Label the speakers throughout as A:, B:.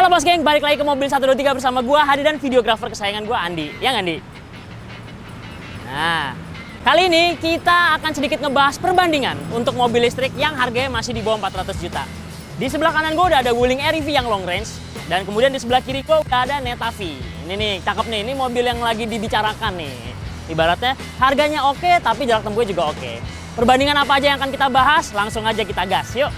A: Halo Bos Geng, balik lagi ke Mobil 123 bersama gua Hadi dan videografer kesayangan gua Andi. Ya nggak, Andi? Nah, kali ini kita akan sedikit ngebahas perbandingan untuk mobil listrik yang harganya masih di bawah 400 juta. Di sebelah kanan gua udah ada Wuling REV yang long range, dan kemudian di sebelah kiri gua udah ada Netavi. Ini nih, cakep nih, ini mobil yang lagi dibicarakan nih. Ibaratnya harganya oke, tapi jarak tempuhnya juga oke. Perbandingan apa aja yang akan kita bahas? Langsung aja kita gas, yuk!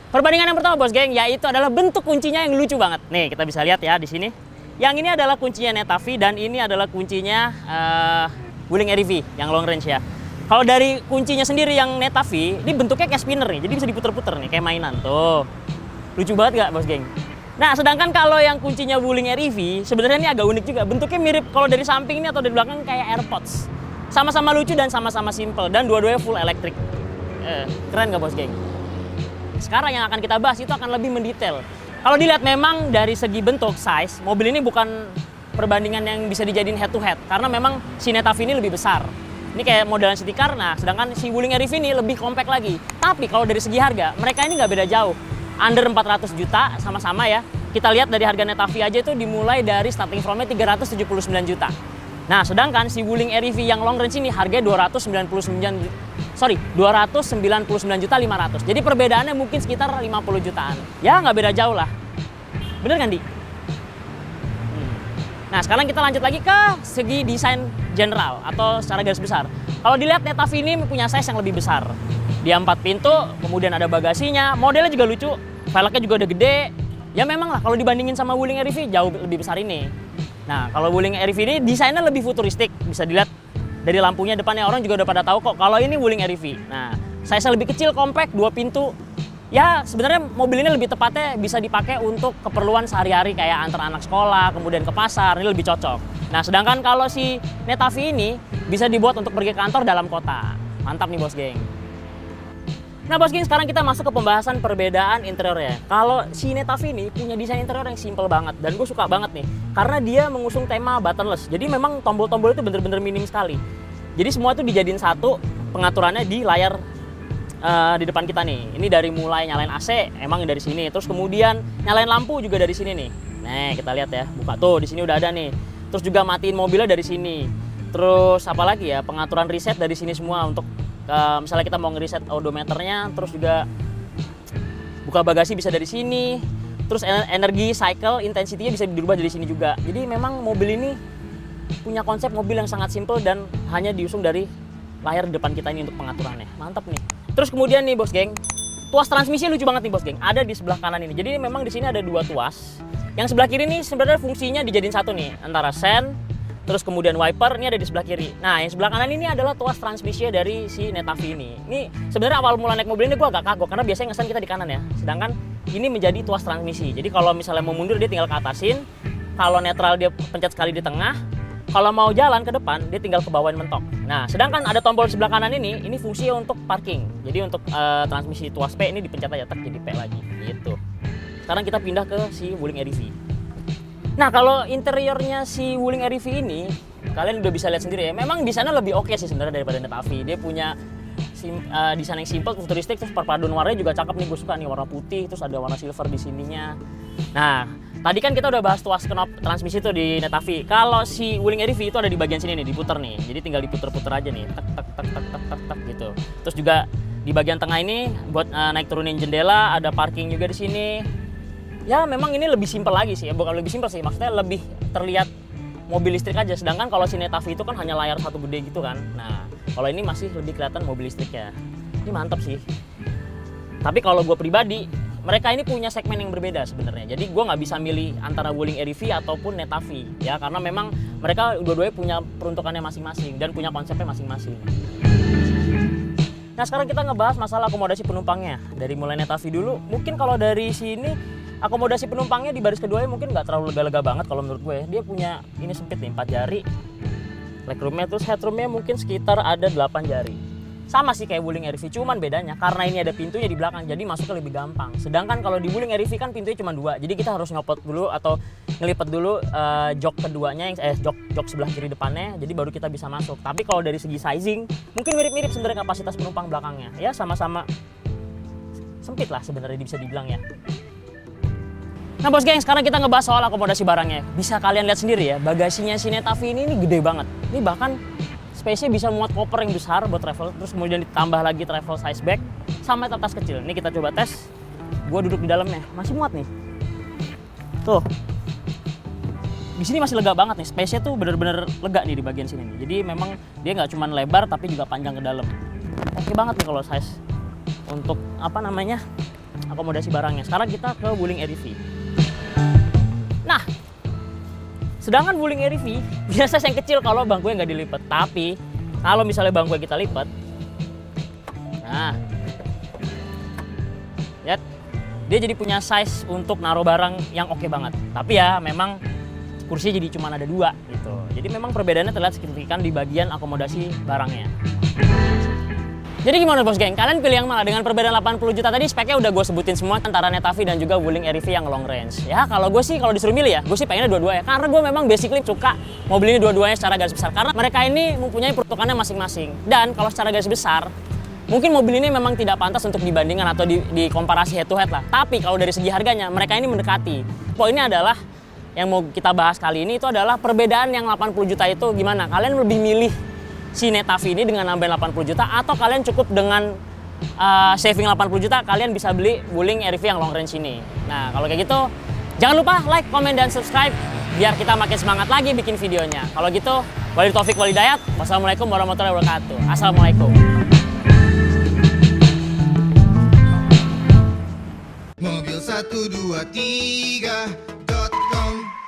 A: Perbandingan yang pertama, Bos Geng, yaitu adalah bentuk kuncinya yang lucu banget. Nih, kita bisa lihat ya di sini. Yang ini adalah kuncinya Netavi dan ini adalah kuncinya Wuling REV yang long range ya. Kalau dari kuncinya sendiri yang Netavi, ini bentuknya kayak spinner nih, jadi bisa diputer-puter nih kayak mainan tuh. Lucu banget nggak, Bos Geng? Nah, sedangkan kalau yang kuncinya Wuling REV, sebenarnya ini agak unik juga. Bentuknya mirip kalau dari samping ini atau dari belakang kayak AirPods. Sama-sama lucu dan sama-sama simple dan dua-duanya full electric. Keren nggak, Bos Geng? Sekarang yang akan kita bahas itu akan lebih mendetail. Kalau dilihat memang dari segi bentuk, size, mobil ini bukan perbandingan yang bisa dijadiin head to head. Karena memang si Netavi ini lebih besar. Ini kayak modelan city car, nah sedangkan si Wuling REV ini lebih compact lagi. Tapi kalau dari segi harga, mereka ini nggak beda jauh. Under 400 juta, sama-sama ya. Kita lihat dari harga Netavi aja itu dimulai dari starting from-nya 379 juta. Nah, sedangkan si Wuling REV yang long range ini harganya 299 juta 500. Jadi perbedaannya mungkin sekitar 50 jutaan. Ya nggak beda jauh lah. Bener kan, Di? Nah, sekarang kita lanjut lagi ke segi desain general atau secara garis besar. Kalau dilihat Netavi ini punya size yang lebih besar. Dia 4 pintu, kemudian ada bagasinya, modelnya juga lucu, velgnya juga udah gede. Ya memang lah kalau dibandingin sama Wuling REV jauh lebih besar ini. Nah, kalau Wuling REV ini desainnya lebih futuristik, bisa dilihat dari lampunya depannya, orang juga udah pada tahu kok kalau ini Wuling REV. Nah, size-nya lebih kecil, compact, 2 pintu. Ya, sebenarnya mobil ini lebih tepatnya bisa dipakai untuk keperluan sehari-hari kayak antar anak sekolah, kemudian ke pasar, ini lebih cocok. Nah, sedangkan kalau si Netavi ini bisa dibuat untuk pergi ke kantor dalam kota. Mantap nih, Bos Geng. Nah, Bos Geng, sekarang kita masuk ke pembahasan perbedaan interiornya. Kalau si Netavi ini punya desain interior yang simple banget dan gue suka banget nih karena dia mengusung tema buttonless. Jadi memang tombol-tombol itu bener-bener minim sekali. Jadi semua itu dijadiin satu, pengaturannya di layar di depan kita nih. Ini dari mulai nyalain AC emang dari sini, terus kemudian nyalain lampu juga dari sini nih. Nah, kita lihat ya, buka tuh di sini udah ada nih. Terus juga matiin mobilnya dari sini. Terus apa lagi ya, pengaturan reset dari sini semua untuk misalnya kita mau ngereset odometernya, terus juga buka bagasi bisa dari sini, terus energi cycle intensity-nya bisa dirubah dari sini juga. Jadi memang mobil ini punya konsep mobil yang sangat simple dan hanya diusung dari layar depan kita ini untuk pengaturannya. Mantap nih. Terus kemudian nih, Bos Geng, tuas transmisi lucu banget nih, Bos Geng. Ada di sebelah kanan ini. Jadi memang di sini ada 2 tuas. Yang sebelah kiri nih sebenarnya fungsinya dijadiin satu nih, antara sen, terus kemudian wiper ini ada di sebelah kiri. Nah, yang sebelah kanan ini adalah tuas transmisi dari si Netavi ini. Ini sebenarnya awal mula naik mobil ini gue agak kagok karena biasanya ngesen kita di kanan ya. Sedangkan ini menjadi tuas transmisi. Jadi kalau misalnya mau mundur dia tinggal ke atasin. Kalau netral dia pencet sekali di tengah. Kalau mau jalan ke depan dia tinggal ke bawain mentok. Nah, sedangkan ada tombol sebelah kanan ini fungsinya untuk parking. Jadi untuk transmisi tuas P ini dipencet aja tak jadi P lagi gitu. Sekarang kita pindah ke si Wuling REV. Nah, kalau interiornya si Wuling REV ini, kalian udah bisa lihat sendiri ya. Memang desainnya lebih oke sih sebenarnya daripada Netavi. Dia punya desain yang simple, futuristik, terus perpaduan warnanya juga cakep nih. Gue suka nih warna putih, terus ada warna silver di sininya. Nah, tadi kan kita udah bahas tuas knop transmisi tuh di Netavi. Kalau si Wuling REV itu ada di bagian sini nih, diputer nih. Jadi tinggal diputer-puter aja nih, tak tak tak tak tak tak tak gitu. Terus juga di bagian tengah ini buat naik turunin jendela, ada parking juga di sini. Ya memang ini lebih simpel lagi sih, bukan lebih simpel sih, maksudnya lebih terlihat mobil listrik aja. Sedangkan kalau si Netavi itu kan hanya layar satu gede gitu kan. Nah, kalau ini masih lebih kelihatan mobil listrik ya. Ini mantap sih. Tapi kalau gue pribadi, mereka ini punya segmen yang berbeda sebenarnya. Jadi gue nggak bisa milih antara Wuling REV ataupun Netavi ya, karena memang mereka dua-duanya punya peruntukannya masing-masing dan punya konsepnya masing-masing. Nah, sekarang kita ngebahas masalah akomodasi penumpangnya. Dari mulai Netavi dulu, mungkin kalau dari sini akomodasi penumpangnya di baris keduanya mungkin nggak terlalu lega-lega banget kalau menurut gue. Dia punya ini sempit nih, 4 jari legroomnya, terus headroomnya mungkin sekitar ada 8 jari. sama sih kayak Wuling RV, cuman bedanya karena ini ada pintunya di belakang, jadi masuknya lebih gampang. Sedangkan kalau di Wuling RV kan pintunya cuma 2, jadi kita harus ngopot dulu atau ngelipet dulu jok keduanya, jok sebelah kiri depannya, jadi baru kita bisa masuk. Tapi kalau dari segi sizing, mungkin mirip-mirip sebenarnya kapasitas penumpang belakangnya. Ya sama-sama sempit lah sebenarnya bisa dibilang ya. Nah bos geng, sekarang kita ngebahas soal akomodasi barangnya. Bisa kalian lihat sendiri ya, bagasinya si Netavi ini gede banget. Ini bahkan space-nya bisa muat koper yang besar buat travel, terus kemudian ditambah lagi travel size bag sama tas kecil. Ini kita coba tes. Gua duduk di dalamnya, masih muat nih. Tuh. Di sini masih lega banget nih, space-nya tuh bener-bener lega nih di bagian sini nih. Jadi memang dia nggak cuma lebar tapi juga panjang ke dalam. Oke banget nih kalau size untuk akomodasi barangnya. Sekarang kita ke Wuling RV. Nah, sedangkan Wuling RV biasa yang kecil kalau bangkunya nggak dilipat. Tapi kalau misalnya bangkunya kita lipat, nah, lihat, dia jadi punya size untuk naruh barang yang oke banget. Tapi ya memang kursinya jadi cuma ada 2 gitu. Jadi memang perbedaannya terlihat signifikan di bagian akomodasi barangnya. Jadi gimana bos geng? Kalian pilih yang mana? Dengan perbedaan 80 juta tadi speknya udah gue sebutin semua antara Netavi dan juga Wuling RV yang long range. Ya kalau gue sih kalau disuruh milih ya, gue sih pengennya dua-duanya. Karena gue memang basically suka mobil ini dua-duanya secara garis besar. Karena mereka ini mempunyai peruntukannya masing-masing. Dan kalau secara garis besar, mungkin mobil ini memang tidak pantas untuk dibandingkan atau dikomparasi head to head lah. Tapi kalau dari segi harganya, mereka ini mendekati. Poinnya adalah yang mau kita bahas kali ini itu adalah perbedaan yang 80 juta itu gimana? Kalian lebih milih si Netavi ini dengan nambahin 80 juta atau kalian cukup dengan saving 80 juta kalian bisa beli Wuling RV yang long range ini. Nah kalau kayak gitu jangan lupa like, comment, dan subscribe biar kita makin semangat lagi bikin videonya. Kalau gitu, Wabil Taufik Walhidayat, wassalamualaikum warahmatullahi wabarakatuh. Assalamualaikum.
B: Mobil 123.com